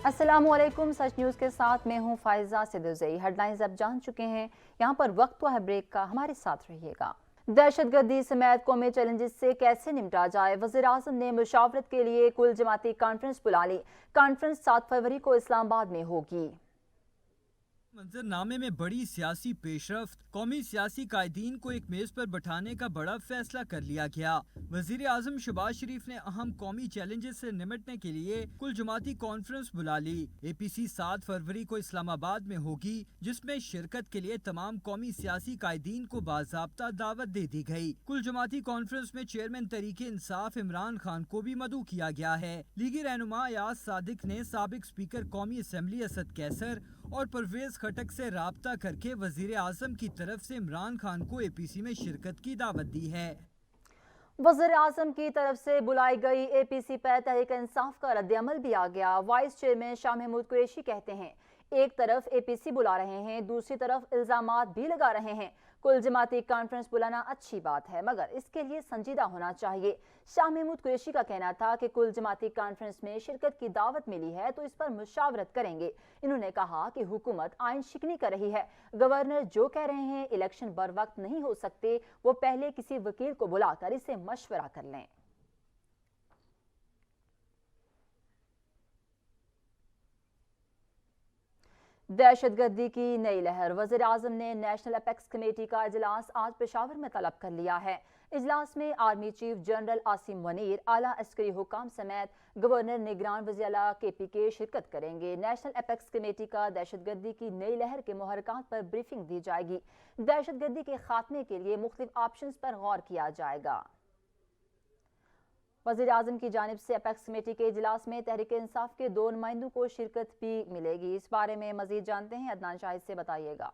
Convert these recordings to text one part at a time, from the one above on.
السلام علیکم، سچ نیوز کے ساتھ میں ہوں فائزہ صدوزئی۔ ہیڈ لائنز اب جان چکے ہیں، یہاں پر وقت ہوا ہے بریک کا، ہمارے ساتھ رہیے گا۔ دہشت گردی سمیت قومی چیلنجز سے کیسے نمٹا جائے، وزیر اعظم نے مشاورت کے لیے کل جماعتی کانفرنس بلا لی۔ کانفرنس 7 فروری کو اسلام آباد میں ہوگی۔ منظرنامے میں بڑی سیاسی پیش رفت، قومی سیاسی قائدین کو ایک میز پر بٹھانے کا بڑا فیصلہ کر لیا گیا۔ وزیر اعظم شہباز شریف نے اہم قومی چیلنجز سے نمٹنے کے لیے کل جماعتی کانفرنس بلا لی۔ اے پی سی 7 فروری کو اسلام آباد میں ہوگی، جس میں شرکت کے لیے تمام قومی سیاسی قائدین کو باضابطہ دعوت دے دی گئی۔ کل جماعتی کانفرنس میں چیئرمین تحریک انصاف عمران خان کو بھی مدعو کیا گیا ہے۔ لیگی رہنما ایاز صادق نے سابق اسپیکر قومی اسمبلی اسد کیسر اور پرویز خٹک سے رابطہ کر کے وزیر اعظم کی طرف سے عمران خان کو اے پی سی میں شرکت کی دعوت دی ہے۔ وزیر اعظم کی طرف سے بلائی گئی اے پی سی پر تحریک انصاف کا رد عمل بھی آ گیا۔ وائس چیئرمین شاہ محمود قریشی کہتے ہیں، ایک طرف اے پی سی بلا رہے ہیں، دوسری طرف الزامات بھی لگا رہے ہیں۔ کل جماعتی کانفرنس بلانا اچھی بات ہے، مگر اس کے لیے سنجیدہ ہونا چاہیے۔ شاہ محمود قریشی کا کہنا تھا کہ کل جماعتی کانفرنس میں شرکت کی دعوت ملی ہے تو اس پر مشاورت کریں گے۔ انہوں نے کہا کہ حکومت آئین شکنی کر رہی ہے۔ گورنر جو کہہ رہے ہیں الیکشن بر وقت نہیں ہو سکتے، وہ پہلے کسی وکیل کو بلا کر اسے مشورہ کر لیں۔ دہشت گردی کی نئی لہر، وزیر اعظم نے نیشنل اپیکس کمیٹی کا اجلاس آج پشاور میں طلب کر لیا ہے۔ اجلاس میں army chief general Asim Munir, اعلیٰ عسکری حکام سمیت گورنر، نگران وزراء کے پی کے شرکت کریں گے۔ نیشنل اپیکس کمیٹی کا دہشت گردی کی نئی لہر کے محرکات پر بریفنگ دی جائے گی۔ دہشت گردی کے خاتمے کے لیے مختلف آپشنز پر غور کیا جائے گا۔ وزیر اعظم کی جانب سے اپیکس کمیٹی کے اجلاس میں تحریک انصاف کے 2 نمائندوں کو شرکت بھی ملے گی۔ اس بارے میں مزید جانتے ہیں، عدنان شاہد سے بتائیے گا۔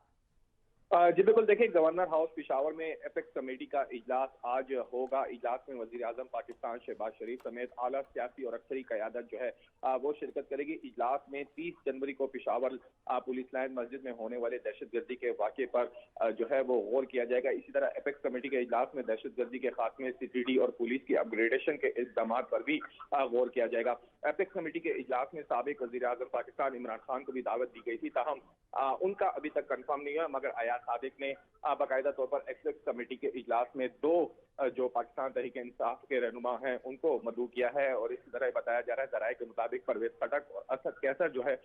جی بالکل، دیکھیں گورنر ہاؤس پشاور میں اپیکس کمیٹی کا اجلاس آج ہوگا۔ اجلاس میں وزیر اعظم پاکستان شہباز شریف سمیت اعلیٰ سیاسی اور عسکری قیادت جو ہے وہ شرکت کرے گی۔ اجلاس میں 30 جنوری کو پشاور پولیس لائن مسجد میں ہونے والے دہشت گردی کے واقعے پر جو ہے وہ غور کیا جائے گا۔ اسی طرح اپیکس کمیٹی کے اجلاس میں دہشت گردی کے خاتمے، سی ٹی ڈی اور پولیس کی اپ گریڈیشن کے اقدامات پر بھی غور کیا جائے گا۔ اپیکس کمیٹی کے اجلاس میں سابق وزیر اعظم پاکستان عمران خان کو بھی دعوت دی گئی تھی، تاہم ان کا ابھی تک کنفرم نہیں ہے، مگر ایاز صادق نے باقاعدہ طور پر ایکسیکس کمیٹی کے اجلاس میں 2 جو پاکستان تحریک انصاف کے رہنما ہیں ان کو مدعو کیا ہے، اور اسی طرح بتایا جا رہا ہے ذرائع کے مطابق پرویز خٹک اور اسد کیسر جو ہے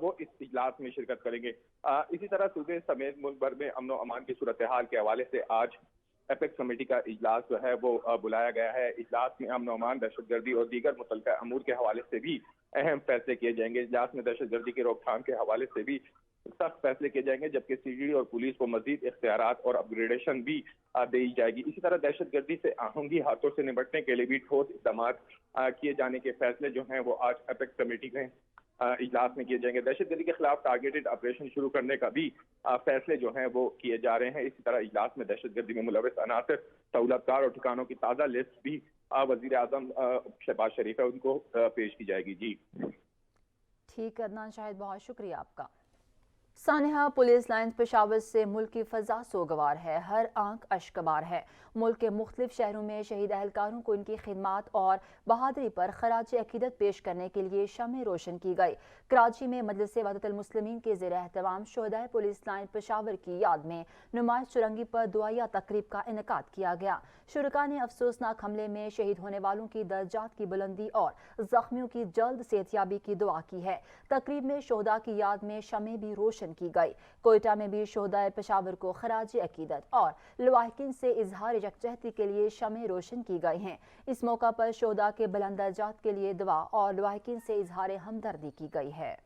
وہ اس اجلاس میں شرکت کریں گے۔ اسی طرح صوبے سمیت ملک بھر میں امن و امان کی صورتحال کے حوالے سے آج اپیکس کمیٹی کا اجلاس جو ہے وہ بلایا گیا ہے۔ اجلاس میں امن و امان، دہشت گردی اور دیگر متعلقہ امور کے حوالے سے بھی اہم فیصلے کیے جائیں گے۔ اجلاس میں دہشت گردی کی روک تھام کے حوالے سے بھی سخت فیصلے کیے جائیں گے، جبکہ سی ڈی ڈی اور پولیس کو مزید اختیارات اور اپ گریڈیشن بھی دی جائے گی۔ اسی طرح دہشت گردی سے آہنگی ہاتھوں سے نمٹنے کے لیے بھی ٹھوس اقدامات کیے جانے کے فیصلے جو ہیں وہ آج اپیکس کمیٹی کے اجلاس میں کیے جائیں گے۔ دہشت گردی کے خلاف ٹارگیٹڈ آپریشن شروع کرنے کا بھی فیصلے جو ہیں وہ کیے جا رہے ہیں۔ اسی طرح اجلاس میں دہشت گردی میں ملوث عناصر، سہولت کار اور ٹھکانوں کی تازہ لسٹ بھی وزیر اعظم شہباز شریف ہے ان کو پیش کی جائے گی۔ جی ٹھیک، عدنان شاہد، بہت شکریہ آپ کا۔ سانحہ، پولیس لائنز پشاور سے ملک کی فضا سوگوار ہے، ہر آنکھ اشکبار ہے۔ ملک کے مختلف شہروں میں شہید اہلکاروں کو ان کی خدمات اور بہادری پر خراج عقیدت پیش کرنے کے لیے شمع روشن کی گئی۔ کراچی میں مجلس وحدت المسلمین کے زیر اہتمام شہدائے پولیس لائن پشاور کی یاد میں نمائش چرنگی پر دعائیہ تقریب کا انعقاد کیا گیا۔ شرکاء نے افسوسناک حملے میں شہید ہونے والوں کی درجات کی بلندی اور زخمیوں کی جلد صحتیابی کی دعا کی ہے۔ تقریب میں شہداء کی یاد میں شمع بھی روشن کی گئی۔ کوئٹہ میں بھی شہدائے پشاور کو خراج عقیدت اور لواحقین سے اظہار یکجہتی کے لیے شمع روشن کی گئی ہیں۔ اس موقع پر شہداء کے بلند درجات کے لیے دعا اور لواحقین سے اظہار ہمدردی کی گئی ہے۔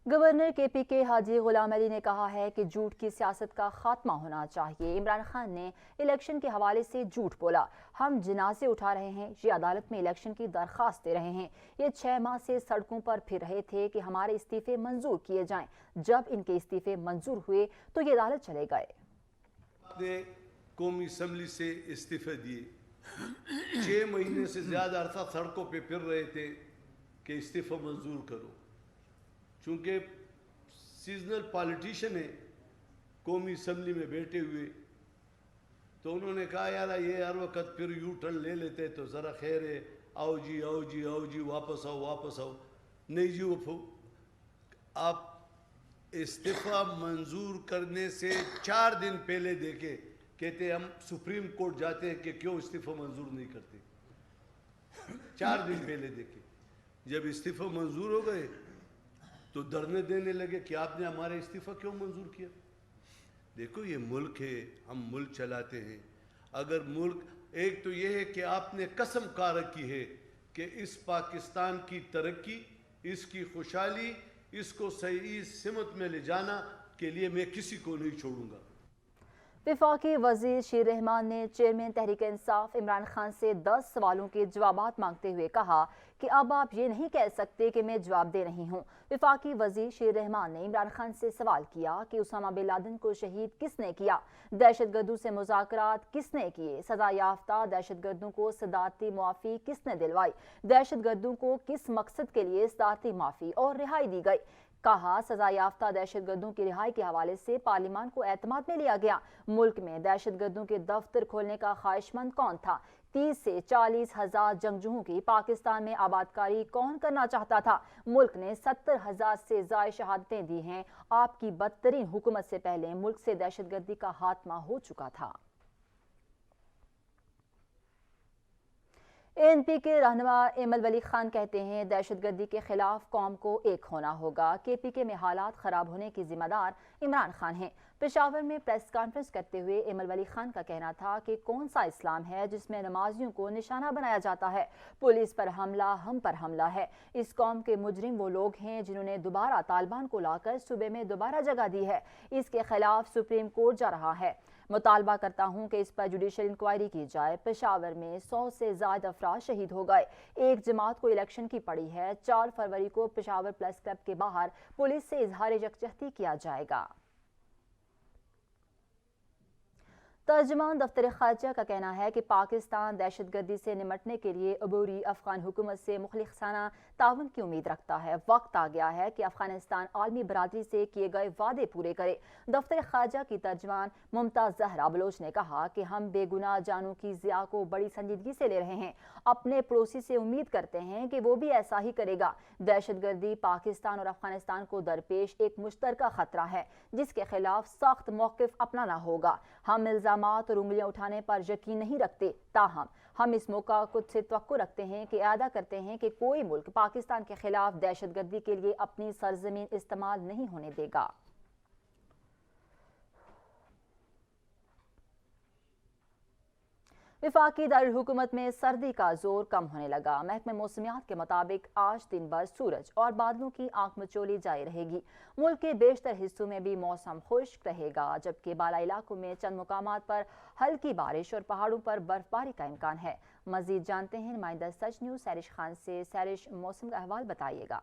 گورنر کے پی کے حاجی غلام علی نے کہا ہے کہ جھوٹ کی سیاست کا خاتمہ ہونا چاہیے۔ عمران خان نے الیکشن کے حوالے سے جھوٹ بولا، ہم جنازے اٹھا رہے ہیں، یہ عدالت میں الیکشن کی درخواست دے رہے ہیں، یہ 6 ماہ سے سڑکوں پر پھر رہے تھے کہ ہمارے استعفے منظور کیے جائیں، جب ان کے استعفے منظور ہوئے تو یہ عدالت چلے گئے۔ نے قومی اسمبلی سے استعفے دیے، 6 مہینے سے زیادہ عرصہ سڑکوں پہ پھر رہے تھے کہ استعفے منظور کرو۔ چونکہ سیزنل پالیٹیشن ہیں قومی اسمبلی میں بیٹھے ہوئے، تو انہوں نے کہا یار یہ ہر وقت پھر یو ٹرن لے لیتے تو ذرا خیر ہے، आओ जी आओ जी आओ जी, वापस आओ। नहीं जी, वो आप इस्तीफा मंजूर करने से 4 दिन पहले देखे, कहते हम सुप्रीम कोर्ट जाते हैं कि क्यों इस्तीफा मंजूर नहीं करते। 4 दिन पहले देखे, जब इस्तीफा मंजूर हो गए तो धरने देने लगे कि आपने हमारा इस्तीफा क्यों मंजूर किया। देखो ये मुल्क है, हम मुल्क चलाते हैं। अगर मुल्क, एक तो ये है कि आपने कसम खा रखी है कि इस पाकिस्तान की तरक्की, इसकी खुशहाली, इसको सही सिमत में ले जाना के लिए मैं किसी को नहीं छोड़ूंगा। वफाकी वजीर शीर रहमान ने चेयरमैन तहरीक इंसाफ इमरान खान से 10 सवालों के जवाबात मांगते हुए कहा कि अब आप ये नहीं कह सकते कि मैं जवाब दे रही हूँ। वफाकी वजीर शीर रहमान ने इमरान खान से सवाल किया कि उसामा बिन लादेन को शहीद किसने किया, दहशतगर्दों से मुज़ाकरात किसने किए, सजा याफ्ता दहशतगर्दों को सदारती मुआफ़ी किसने दिलवाई, दहशतगर्दों को किस मकसद के लिए सदारती माफ़ी और रिहाई दी गई। कहा सजा याफ्ता दहशतगर्दों की रिहाई के हवाले से पार्लियामान को एतमाद में लिया गया। मुल्क में दहशतगर्दों के दफ्तर खोलने का ख्वाहिशमंद कौन था? 30 से 40 हजार जंगजुओं की पाकिस्तान में आबादकारी कौन करना चाहता था? मुल्क ने 70,000 से ज़ायद शहादतें दी हैं। आपकी बदतरीन हुकूमत से पहले मुल्क से दहशतगर्दी का खात्मा हो चुका था। ANP के रहनुमा एमल वली खान कहते हैं दहशतगर्दी के खिलाफ कौम को एक होना होगा। KPK में हालात खराब होने की जिम्मेदार इमरान खान हैं। पेशावर में प्रेस कॉन्फ्रेंस करते हुए एमल वली खान का कहना था कि कौन सा इस्लाम है जिसमें नमाजियों को निशाना बनाया जाता है। पुलिस पर हमला हम पर हमला है। इस कौम के मुजरिम वो लोग हैं जिन्होंने दोबारा तालिबान को लाकर सूबे में दोबारा जगह दी है। इसके खिलाफ सुप्रीम कोर्ट जा रहा है। मुतालबा करता हूं कि इस पर जुडिशल इंक्वायरी की जाए। पेशावर में 100 से ज्यादा अफराद शहीद हो गए। एक जमात को इलेक्शन की पड़ी है। 4 फरवरी को पेशावर प्रेस क्लब के बाहर पुलिस से इजहार यकजहती किया जाएगा। तर्जुमान दफ्तर खारजा का कहना है कि पाकिस्तान दहशतगर्दी से निमटने के लिए अबूरी अफगान हुकूमत से मुखलिसाना ताउन की उम्मीद रखता है। वक्त आ गया है कि अफगानिस्तान आलमी बरादरी से किए गए वादे पूरे करे। दफ्तर खारजा की तर्जुमान मुमताज जहरा बलोच ने कहा कि हम बेगुनाह जानों की ज़िया को बड़ी संजीदगी से ले रहे हैं। अपने पड़ोसी से उम्मीद करते हैं कि वो भी ऐसा ही करेगा। दहशतगर्दी पाकिस्तान और अफगानिस्तान को दरपेश एक मुश्तरका खतरा है जिसके खिलाफ सख्त मौक़िफ़ अपनाना होगा। हम इल्ज़ामात और उंगलियां उठाने पर यकीन नहीं रखते, ताहम हम इस मौका खुद से तवक्को रखते हैं कि अदा करते हैं कि कोई मुल्क पाकिस्तान के खिलाफ दहशतगर्दी के लिए अपनी सरजमीन इस्तेमाल नहीं होने देगा। वफाकी दारुल हुकूमत में सर्दी का जोर कम होने लगा। महकमे मौसमियात के मुताबिक आज दिन भर सूरज और बादलों की आंख मचोली जारी रहेगी। मुल्क के बेशतर हिस्सों में भी मौसम खुश्क रहेगा, जबकि बाला इलाकों में चंद मुकामात पर हल्की बारिश और पहाड़ों पर बर्फबारी का इम्कान है। मजीद जानते हैं नुमाइंदा सच न्यूज़ सैरिश खान से। सैरिश, मौसम का अहवाल बताइएगा।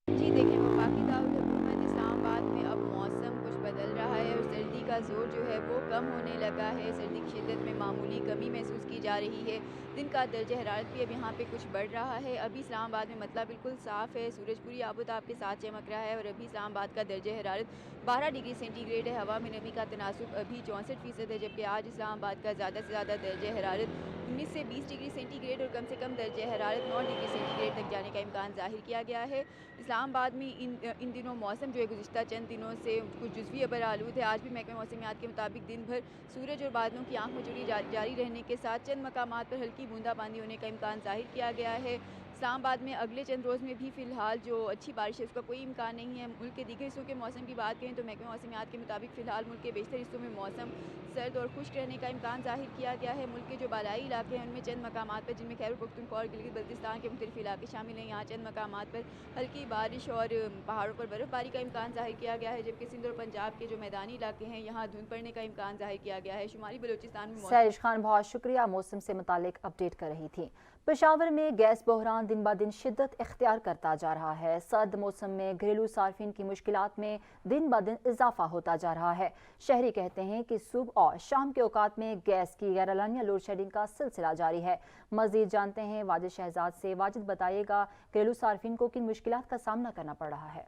जी देखिए, वफाकी दारुल हुकूमत इस्लामाबाद में अब मौसम कुछ बदल रहा है और सर्दी का जोर जो है वो कम होने लगा है। सर्दी की शिद्दत में मामूली कमी महसूस की जा रही है। दिन का दर्जा हरारत भी अब यहाँ पे कुछ बढ़ रहा है। अभी इस्लामाबाद में मतलब बिल्कुल साफ़ है, सूरज पूरी आबोताब के साथ चमक रहा है और अभी इस्लामाबाद का दर्जा हरारत 12 डिग्री सेंटीग्रेड है। हवा में नमी का तनासुब अभी 64% है, जबकि आज इस्लामाबाद का ज़्यादा से ज़्यादा दर्जा हरारत 19 से 20 डिग्री सेंटीग्रेड और कम से कम दर्जा हरारत 9 डिग्री सेंटीग्रेड तक जाने का इम्कान ज़ाहिर किया गया है। इस्लामाबाद में इन दिनों मौसम जो है गुज़िश्ता चंद दिनों से कुछ जुज़वी अबर आलूद है। आज भी महकमे मौसमियात के मुताबिक दिन भर सूरज और बादलों की आंख मचोली जारी रहने के साथ चंद मकामात पर हल्की बूंदाबांदी होने का इम्कान ज़ाहिर किया गया है। इस्लामाबाद में अगले चंद रोज़ में भी फ़िलहाल जो अच्छी बारिश है उसका कोई इम्कान नहीं है। मुल्क के दीगर हिस्सों के मौसम की बात करें तो महकमे मौसमियात के मुताबिक फ़िलहाल मुल्क के बेशतर हिस्सों में मौसम सर्द और खुश्क रहने का इम्कान ज़ाहिर किया गया है। मुल्क के जो बालाई इलाके हैं उनमें चंद मकामात पर, जिनमें खैबर पख्तूनख्वा और गिलगित बल्तिस्तान के मुख्तलिफ इलाके शामिल हैं, यहाँ चंद मकामात पर हल्की बारिश और पहाड़ों पर बर्फ़बारी का इम्कान ज़ाहिर किया गया है, जबकि सिंध और पंजाब के जो मैदानी इलाके हैं यहाँ धुंध पड़ने का इम्कान ज़ाहिर किया गया है। शुमाली बलूचिस्तान में सैरिश खान बहुत शुक्रिया, मौसम से मुतालिक अपडेट कर रही थी। पेशावर में गैस बहरान दिन ब दिन शिद्दत इख्तियार करता जा रहा है। सर्द मौसम में घरेलू सार्फिन की मुश्किलात में दिन ब दिन इजाफा होता जा रहा है। शहरी कहते हैं कि सुबह और शाम के औकात में गैस की गैरलानिया लोड शेडिंग का सिलसिला जारी है। मजीद जानते हैं वाजिद शहजाद से। वाजिद, बताइएगा घरेलू सार्फिन को किन मुश्किलात का सामना करना पड़ रहा है?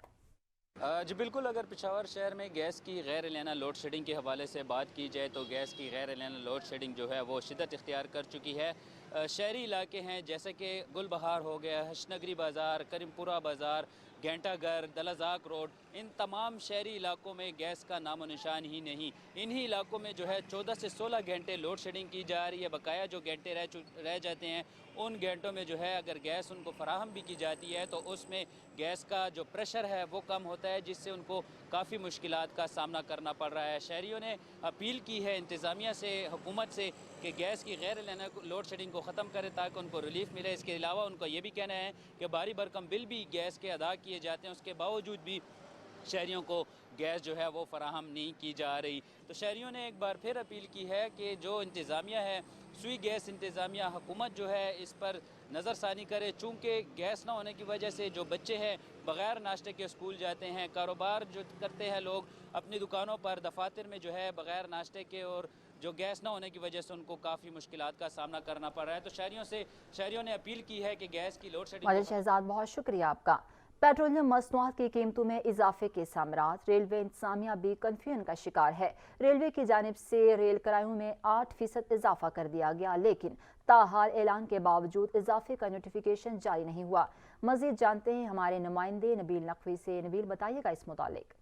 जी बिल्कुल, अगर पेशावर शहर में गैस की गैर एलाना लोड शेडिंग के हवाले से बात की जाए तो गैस की गैर एलाना लोड शेडिंग जो है वो शिद्दत इख्तियार कर चुकी है। शहरी इलाके हैं जैसे कि गुलबहार हो गया, हशनगरी बाज़ार, करीमपुरा बाज़ार, घंटाघर, दलाजाक रोड, इन तमाम शहरी इलाकों में गैस का नामो निशान ही नहीं। इन्हीं इलाकों में जो है 14 से 16 घंटे लोड शेडिंग की जा रही है। बकाया जो घंटे रह जाते हैं उन घंटों में जो है अगर गैस उनको फराहम भी की जाती है तो उसमें गैस का जो प्रेशर है वो कम होता है, जिससे उनको काफ़ी मुश्किलात का सामना करना पड़ रहा है। शहरियों ने अपील की है इंतज़ामिया से, हुकूमत से कि गैस की गैर लोड शेडिंग को ख़त्म करें ताकि उनको रिलीफ मिले। इसके अलावा उनको ये भी कहना है कि भारी भरकम बिल भी गैस के अदा किए जाते हैं, उसके बावजूद भी शहरियों को गैस जो है वो फराहम नहीं की जा रही। तो शहरियों ने एक बार फिर अपील की है कि जो इंतज़ामिया है, सुई गैस इंतज़ामिया, हुकूमत जो है इस पर नज़रसानी करे, चूँकि गैस ना होने की वजह से जो बच्चे हैं बग़ैर नाश्ते के स्कूल जाते हैं, कारोबार जो करते हैं लोग अपनी दुकानों पर, दफातर में जो है बग़ैर नाश्ते के और जो गैस ना होने की वजह से उनको काफ़ी मुश्किलात का सामना करना पड़ रहा है। तो शहरियों ने अपील की है कि गैस की लोड शेडिंग। माजिद शहजाद, बहुत शुक्रिया आपका। पेट्रोलियम मसनूआत की कीमतों में इजाफे के सामरात, रेलवे इंतजामिया भी कन्फ्यूजन का शिकार है। रेलवे की जानिब से रेल किरायों में 8% इजाफा कर दिया गया, लेकिन ताहाल ऐलान के बावजूद इजाफे का नोटिफिकेशन जारी नहीं हुआ। मजीद जानते हैं हमारे नुमाइंदे नबील नकवी से। नबील, बताइएगा इस मुतालिक।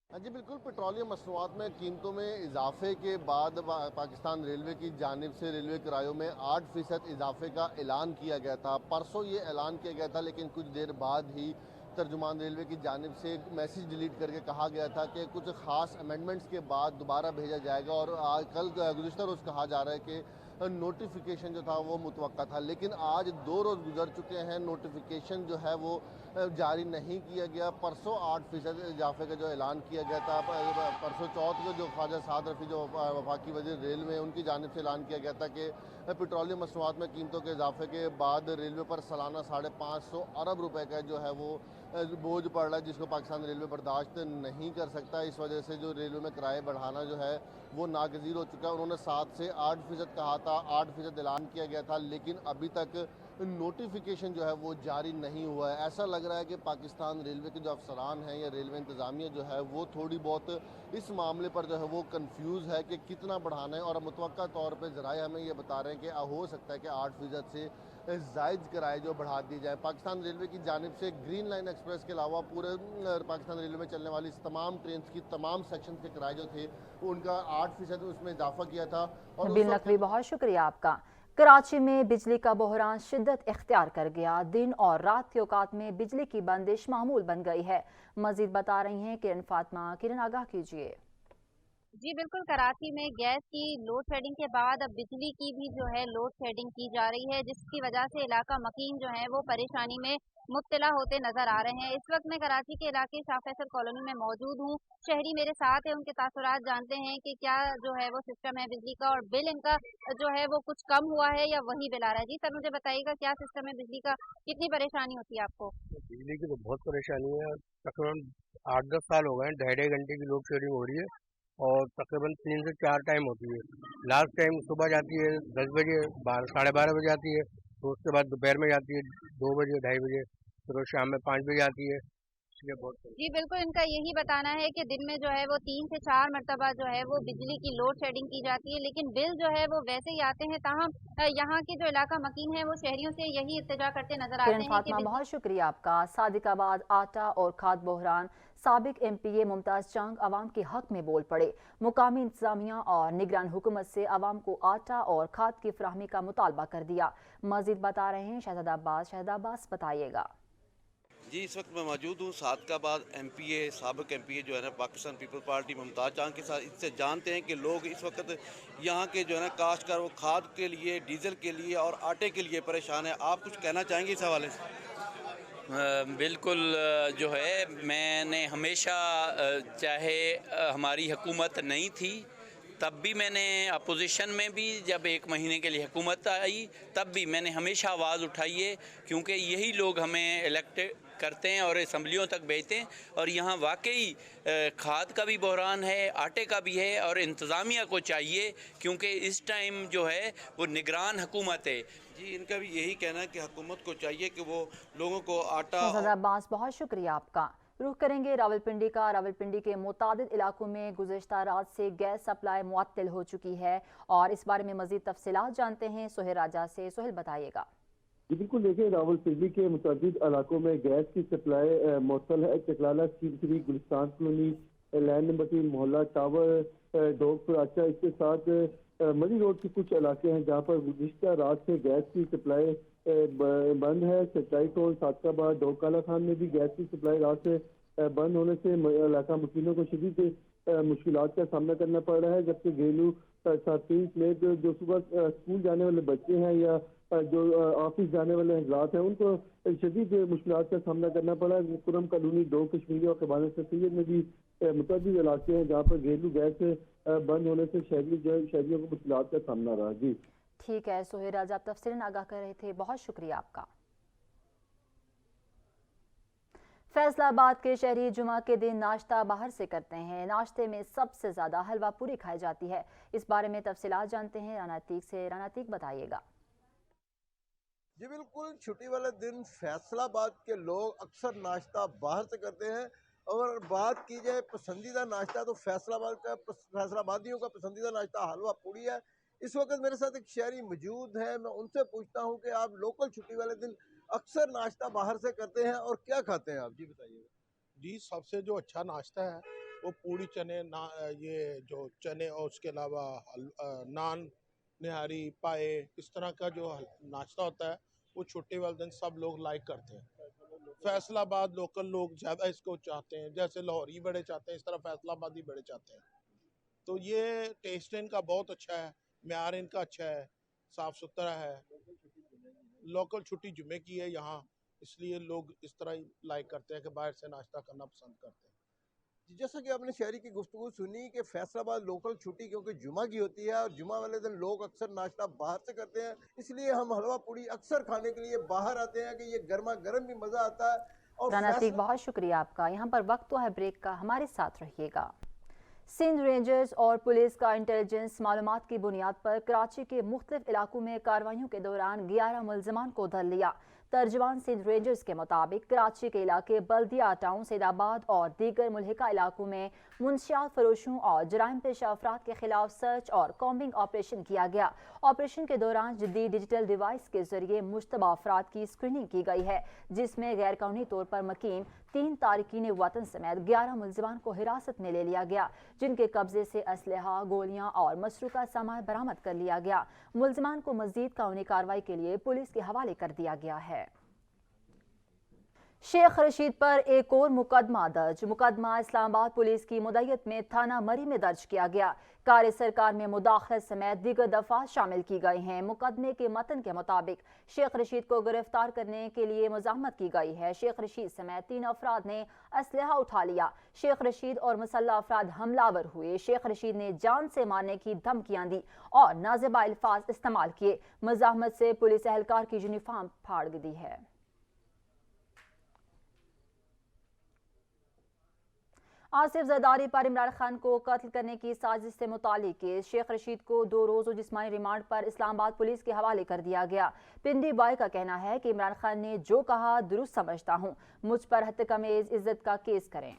जी बिल्कुल, पेट्रोलियम मसनूआत में कीमतों में इजाफे के बाद पाकिस्तान रेलवे की जानिब से रेलवे किरायों में 8% इजाफे का ऐलान किया गया था। परसों ये ऐलान किया गया था, लेकिन कुछ देर बाद ही तर्जुमान रेलवे की जानिब से मैसेज डिलीट करके कहा गया था कि कुछ ख़ास अमेंडमेंट्स के बाद दोबारा भेजा जाएगा। और कल गुज़िश्ता रोज़ कहा जा रहा है कि नोटिफिकेशन जो था वो मुतवक्का था, लेकिन आज 2 रोज़ गुजर चुके हैं, नोटिफिकेशन जो है वो जारी नहीं किया गया। परसों 8% इजाफे का जो ऐलान किया गया था, परसों चौथ को जो ख्वाजा साद रफ़ी जो वफाकी वज़ीर रेल में, उनकी जानिब से ऐलान किया गया था कि पेट्रोलियम मसनूआत में कीमतों के इजाफे के बाद रेलवे पर सालाना 550 अरब रुपए का जो है वो बोझ पड़ रहा है, जिसको पाकिस्तान रेलवे बर्दाश्त नहीं कर सकता। इस वजह से जो रेलवे में किराए बढ़ाना जो है वो नागज़ीर हो चुका है। उन्होंने 7 से 8% कहा था, 8% ऐलान किया गया था, लेकिन अभी तक नोटिफिकेशन जो है वो जारी नहीं हुआ है। ऐसा लग रहा है कि पाकिस्तान रेलवे के जो अफसरान हैं या रेलवे इंतज़ामिया जो है वो थोड़ी बहुत इस मामले पर जो है वो कंफ्यूज है कि कितना बढ़ाना है। और मुतवक्का तौर पे ज़राए हमें ये बता रहे हैं कि हो सकता है कि 8% से जायज़ किराए जो बढ़ा दिए जाए। पाकिस्तान रेलवे की जानिब से ग्रीन लाइन एक्सप्रेस के अलावा पूरे पाकिस्तान रेलवे में चलने वाली तमाम ट्रेन की तमाम सेक्शन के किराए जो थे उनका 8% उसमें इजाफा किया था। और नबील नकवी, बहुत शुक्रिया आपका। कराची में बिजली का बहरान शिद्दत इख्तियार कर गया। दिन और रात के औकात में बिजली की बंदिश मामूल बन गई है। मजीद बता रही हैं किरण फातिमा। किरण, आगाह कीजिए। जी बिल्कुल, कराची में गैस की लोड शेडिंग के बाद अब बिजली की भी जो है लोड शेडिंग की जा रही है, जिसकी वजह से इलाका मकीन जो है वो परेशानी में मुब्तला होते नजर आ रहे हैं। इस वक्त मैं कराची के इलाके शाह फैसल कॉलोनी में मौजूद हूँ। शहरी मेरे साथ है, उनके तासुरात जानते हैं कि क्या जो है वो सिस्टम है बिजली का, और बिल इनका जो है वो कुछ कम हुआ है या वही बिल आ रहा है। जी सर, मुझे बताइएगा क्या सिस्टम है बिजली का, कितनी परेशानी होती है आपको? बिजली की तो बहुत परेशानी है। तकरीबन 8-10 साल हो गए, 2.5 घंटे की लोड शेडिंग हो रही है और तकरीबन 3 से 4 टाइम होती है। लास्ट टाइम सुबह जाती है 10 बजे, 12-12:30 बजे आती है, तो उसके बाद दोपहर में जाती है 2 बजे 2:30 बजे, फिर शाम में 5 बजे आती है। जी बिल्कुल, इनका यही बताना है कि दिन में जो है वो 3 से 4 मरतबा जो है वो बिजली की लोड शेडिंग की जाती है, लेकिन बिल जो है वो वैसे ही आते हैं। ताहम यहाँ के जो इलाका मकीन है वो शहरियों से यही इल्तिजा करते नजर आते हैं कि बहुत शुक्रिया आपका। सादिकाबाद आटा और खाद बहरान, साबिक MPA मुमताज जंग अवाम के हक में बोल पड़े। मुकामी इंतजामिया और निगरान हुकूमत से अवाम को आटा और खाद की फराहमी का मुतालबा कर दिया। मजीद बता रहे हैं शहजाद अब्बास। शहजाद अब्बास, बताइएगा। जी, इस वक्त मैं मौजूद हूँ सादिकाबाद MPA, साबिक MPA जो है ना पाकिस्तान पीपल पार्टी मुमताज जंग के साथ। इससे जानते हैं कि लोग इस वक्त यहाँ के जो है ना काश्तकार वो खाद के लिए, डीजल के लिए और आटे के लिए परेशान है। आप कुछ कहना चाहेंगे इस हवाले से? बिल्कुल, जो है मैंने हमेशा, चाहे हमारी हुकूमत नहीं थी तब भी, मैंने अपोजिशन में भी जब 1 महीने के लिए हुकूमत आई तब भी मैंने हमेशा आवाज़ उठाई है, क्योंकि यही लोग हमें इलेक्टेड करते हैं और असम्बलियों तक भेजते हैं। और यहाँ वाकई खाद का भी बहरान है, आटे का भी है, और इंतज़ामिया को चाहिए, क्योंकि इस टाइम जो है वो निगरान हुकूमत है। जी, इनका भी यही कहना है कि हुकूमत को चाहिए कि वो लोगों को आटा। अब्बास, बहुत शुक्रिया आपका। रुख करेंगे रावलपिंडी का। रावलपिंडी के मुतादिद इलाकों में गुज़िश्ता रात से गैस सप्लाई मुअत्तल हो चुकी है और इस बारे में मज़ीद तफसीलात जानते हैं सोहेल राजा से। सोहेल बताइएगा। जी बिल्कुल, देखिए रावलपिंडी के मुतादिद इलाकों में गैस की सप्लाई मुअत्तल है। Chaklala, scheme 3, Gulistan colony, land number 3, मोहल्ला टावर, डोग पुराचा, इसके साथ मरी रोड के कुछ इलाके हैं जहाँ पर गुज़िश्ता रात से गैस की सप्लाई बंद है। सच्चाई टोल, सादकाबाद, डोग काला खान में भी गैस की सप्लाई रात से बंद होने से इलाका मुकीनों को शदीद मुश्किलात का सामना करना पड़ रहा है। जबकि घरेलू साथी समेत जो सुबह स्कूल जाने वाले बच्चे हैं या जो ऑफिस जाने वाले हजरात हैं उनको शदीद मुश्किलात का सामना करना पड़ा। कुरम कॉलोनी, डोग कश्मीरी और कबाना सैयद में भी मुतअद्दिद इलाके हैं जहाँ पर घरेलू गैस बंद होने से शहरियों को मुश्किलात का सामना रहा। जी ठीक है सोहेल राजा, आप तफसीलन आगाह कर रहे थे, बहुत शुक्रिया आपका। फैसलाबाद के शहरी जुमा के दिन नाश्ता बाहर से करते हैं। नाश्ते में सबसे ज्यादा हलवा पूरी खाई जाती है। इस बारे में तफसीलात जानते हैं राना अतीक से। राना अतीक बताइएगा। जी बिल्कुल, छुट्टी वाले दिन फैसलाबाद के लोग अक्सर नाश्ता बाहर से करते हैं। और बात की जाए पसंदीदा नाश्ता तो फैसलाबादियों का पसंदीदा नाश्ता हलवा पूरी है। इस वक्त मेरे साथ एक शहरी मौजूद है, मैं उनसे पूछता हूं कि आप लोकल छुट्टी वाले दिन अक्सर नाश्ता बाहर से करते हैं और क्या खाते हैं आप? जी बताइए। जी सबसे जो अच्छा नाश्ता है वो पूड़ी चने ये जो चने और उसके अलावा नान, निहारी, पाए, इस तरह का जो नाश्ता होता है वो छुट्टी वाले दिन सब लोग लाइक करते हैं। फैसलाबाद लोकल लोग ज़्यादा इसको चाहते हैं, जैसे लाहौरी बड़े चाहते हैं इस तरह फैसलाबादी बड़े चाहते हैं। तो ये टेस्ट इनका बहुत अच्छा है, म्यार इनका अच्छा है, साफ़ सुथरा है। लोकल छुट्टी जुमे की है यहाँ, इसलिए लोग इस तरह ही लाइक करते हैं कि बाहर से नाश्ता करना पसंद करते हैं। जैसा कि आपने शहरी की गुफ्तगू सुनी कि फैसलाबाद लोकल छुट्टी क्योंकि जुमा की होती है और जुमा वाले दिन लोग अक्सर नाश्ता बाहर से करते हैं, इसलिए हम हलवा पूड़ी अक्सर खाने के लिए बाहर आते हैं कि ये गर्मा गर्म भी मज़ा आता है। और राना अतीक बहुत शुक्रिया आपका। यहाँ पर वक्त तो है ब्रेक का, हमारे साथ रहिएगा। सिंध रेंजर्स और पुलिस का इंटेलिजेंस मालूमात की बुनियाद पर कराची के मुख्तलिफ इलाकों में कार्रवाइयों के दौरान 11 मुलजमान को धर लिया। तर्जमान सिंध रेंजर्स के मुताबिक कराची के इलाके बल्दिया टाउन, सैदाबाद और दीगर मुल्हिका इलाकों में मुंशियात फरोशों और जराइम पेशा अफराद के खिलाफ सर्च और कॉम्बिंग ऑपरेशन किया गया। ऑपरेशन के दौरान जदीद डिजिटल डिवाइस के जरिए मुश्तबा अफराद की स्क्रीनिंग की गई है, जिसमें गैर कानूनी तौर पर मकीन 3 तारकीन वतन समेत 11 मुलजमान को हिरासत में ले लिया गया, जिनके कब्जे से असलहा, गोलियां और मसरूका सामान बरामद कर लिया गया। मुलजमान को मजीद कानूनी कार्रवाई के लिए पुलिस के हवाले कर दिया गया है। शेख रशीद पर एक और मुकदमा दर्ज। मुकदमा इस्लामाबाद पुलिस की मुद्दत में थाना मरी में दर्ज किया गया। कार्य सरकार में मुदाखलत समेत दीगर दफात शामिल की गई हैं। मुकदमे के मतन के मुताबिक शेख रशीद को गिरफ्तार करने के लिए मुज़ाहमत की गई है। शेख रशीद समेत 3 अफराद ने असलहा उठा लिया। शेख रशीद और मुसल्लह अफराद हमलावर हुए। शेख रशीद ने जान से मारने की धमकियां दी और नाज़िबा अल्फाज इस्तेमाल किए। मुज़ाहमत से पुलिस एहलकार की यूनिफॉर्म फाड़ दी है। आसिफ जरदारी पर इमरान खान को कत्ल करने की साजिश से मुतालिक केस। शेख रशीद को 2 रोज़ जिस्मानी रिमांड पर इस्लामाबाद पुलिस के हवाले कर दिया गया। पिंडी बॉय का कहना है कि इमरान खान ने जो कहा दुरुस्त समझता हूँ, मुझ पर हत्याकमेज इज्जत का केस करें।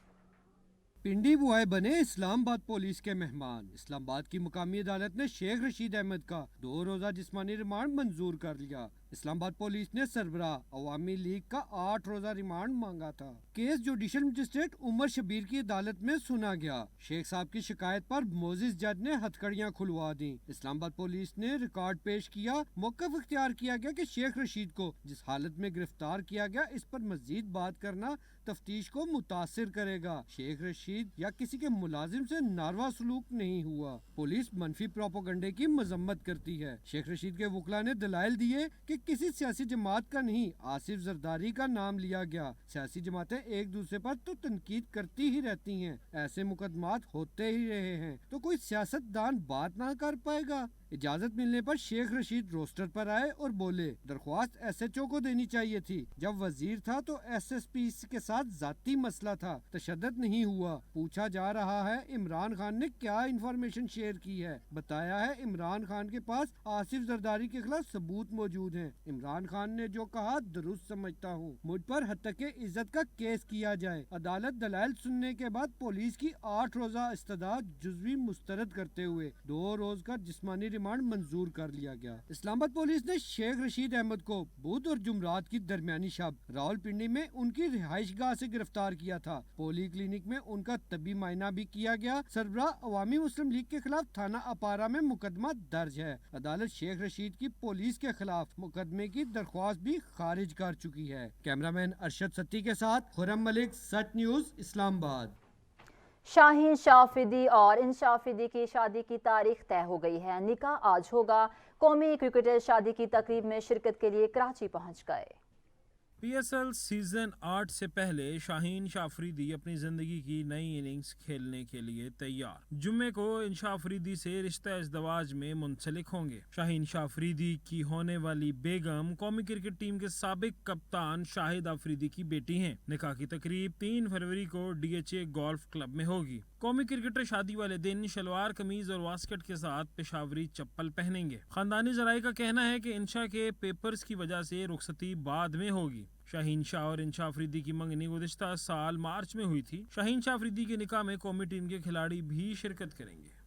पिंडी बुआई बने इस्लामाबाद पुलिस के मेहमान। इस्लामाबाद की मुकामी अदालत ने शेख रशीद अहमद का 2 रोज़ा जिस्मानी रिमांड मंजूर कर लिया। इस्लामाबाद पुलिस ने सरबराह अवामी लीग का 8 रोज़ा रिमांड मांगा था। Case judicial magistrate Umar Shabbir की अदालत में सुना गया। शेख साहब की शिकायत पर मोजिज जज ने हथकड़ियां खुलवा दी। इस्लामाबाद पुलिस ने रिकॉर्ड पेश किया। मौक़िफ़ इख्तियार किया गया कि शेख रशीद को जिस हालत में गिरफ्तार किया गया, इस पर मजीद बात करना तफ्तीश को मुतासिर करेगा। शेख रशीद या किसी के मुलाजिम से नारवा सलूक नहीं हुआ। पुलिस मनफी प्रोपेगेंडे की मजम्मत करती है। शेख रशीद के वकला ने दलाइल दिए कि किसी सियासी जमात का नहीं, आसिफ जरदारी का नाम लिया गया। सियासी जमातें एक दूसरे पर तो तनकीद करती ही रहती हैं, ऐसे मुकदमात होते ही रहे हैं, तो कोई सियासतदान बात ना कर पाएगा। اجازت ملنے پر شیخ رشید روسٹر پر آئے اور بولے درخواست SHO کو دینی چاہیے تھی، جب وزیر تھا تو SSP کے ساتھ ذاتی مسئلہ تھا، تشدد نہیں ہوا۔ پوچھا جا رہا ہے عمران خان نے کیا انفارمیشن شیئر کی ہے، بتایا ہے عمران خان کے پاس آصف زرداری کے خلاف ثبوت موجود ہیں، عمران خان نے جو کہا درست سمجھتا ہوں، مجھ پر حتیٰ عزت کا کیس کیا جائے۔ عدالت دلائل سننے کے بعد پولیس کی 8 روزہ استدعا جزوی مسترد کرتے ہوئے 2 روز کا جسمانی ریمانڈ منظور کر لیا گیا۔ اسلام آباد پولیس نے شیخ رشید احمد کو بدھ اور جمعرات کی درمیانی شب راولپنڈی میں ان کی رہائش گاہ سے گرفتار کیا تھا۔ پولی کلینک میں ان کا طبی معائنہ بھی کیا گیا۔ سربراہ عوامی مسلم لیگ کے خلاف تھانہ اپارہ میں مقدمہ درج ہے۔ عدالت شیخ رشید کی پولیس کے خلاف مقدمے کی درخواست بھی خارج کر چکی ہے۔ کیمرامین ارشد ستی کے ساتھ خرم ملک، سچ نیوز، اسلام آباد۔ شاہین شاہ افریدی اور انشا افریدی کی شادی کی تاریخ طے ہو گئی ہے۔ نکاح آج ہوگا۔ قومی کرکٹر شادی کی تقریب میں شرکت کے لیے کراچی پہنچ گئے۔ PSL سیزن 8 سے پہلے شاہین شاہ افریدی اپنی زندگی کی نئی اننگز کھیلنے کے لیے تیار۔ جمعے کو انشا افریدی سے رشتہ ازدواج میں منسلک ہوں گے۔ شاہین شاہ افریدی کی ہونے والی بیگم قومی کرکٹ ٹیم کے سابق کپتان شاہد افریدی کی بیٹی ہیں۔ نکاح کی تقریب 3 فروری کو DHA گولف کلب میں ہوگی۔ قومی کرکٹر شادی والے دن شلوار قمیض اور واسکٹ کے ساتھ پشاوری چپل پہنیں گے۔ خاندانی ذرائع کا کہنا ہے کہ انشا کے پیپرز کی وجہ سے رخصتی بعد میں ہوگی۔ شاہین شاہ اور انشا افریدی کی منگنی گزشتہ سال مارچ میں ہوئی تھی۔ شاہین شاہ افریدی کے نکاح میں قومی ٹیم کے کھلاڑی بھی شرکت کریں گے۔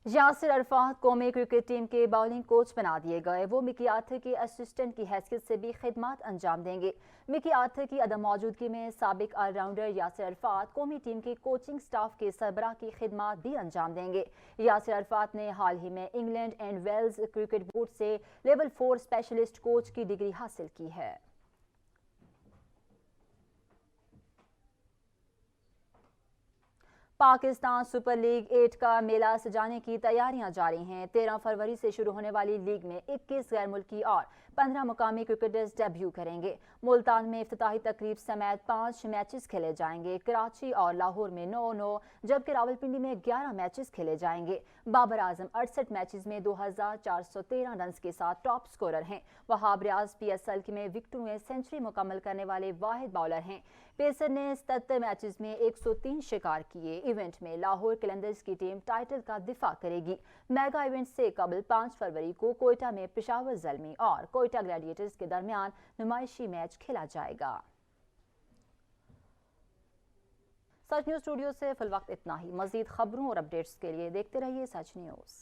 یاسر عرفات قومی کرکٹ ٹیم کے باؤلنگ کوچ بنا دیے گئے۔ وہ مکی آرتھر کے اسسٹنٹ کی حیثیت سے بھی خدمات انجام دیں گے۔ مکی آرتھر کی عدم موجودگی میں سابق آل راؤنڈر یاسر عرفات قومی ٹیم کے کوچنگ سٹاف کے سربراہ کی خدمات بھی انجام دیں گے۔ یاسر عرفات نے حال ہی میں England and Wales cricket board سے لیول 4 اسپیشلسٹ کوچ کی ڈگری حاصل کی ہے۔ پاکستان سپر لیگ 8 کا میلہ سجانے کی تیاریاں جاری ہیں۔ 13 فروری سے شروع ہونے والی لیگ میں 21 غیر ملکی اور 15 مقامی کرکٹرز ڈیبیو کریں گے۔ ملتان میں افتتاحی تقریب سمیت 5 میچز کھیلے جائیں گے۔ کراچی اور لاہور میں 9 جبکہ راولپنڈی میں 11 میچز کھیلے جائیں گے۔ بابر اعظم 68 میچز میں 2413 رنز کے ساتھ ٹاپ سکورر ہیں۔ وہاب ریاض PSL میں وکٹوں میں سنچری مکمل کرنے والے واحد باؤلر ہیں۔ پیسر نے 77 میچز میں 103 شکار کیے۔ ایونٹ میں لاہور قلندرز کی ٹیم ٹائٹل کا دفاع کرے گی۔ میگا ایونٹ سے قبل 5 فروری کو کوئٹہ میں پشاور زلمی اور کوئٹہ گلیڈیٹرز کے درمیان نمائشی میچ کھیلا جائے گا۔ سچ نیوز اسٹوڈیو سے فی الوقت اتنا ہی۔ مزید خبروں اور اپڈیٹس کے لیے دیکھتے رہیے سچ نیوز۔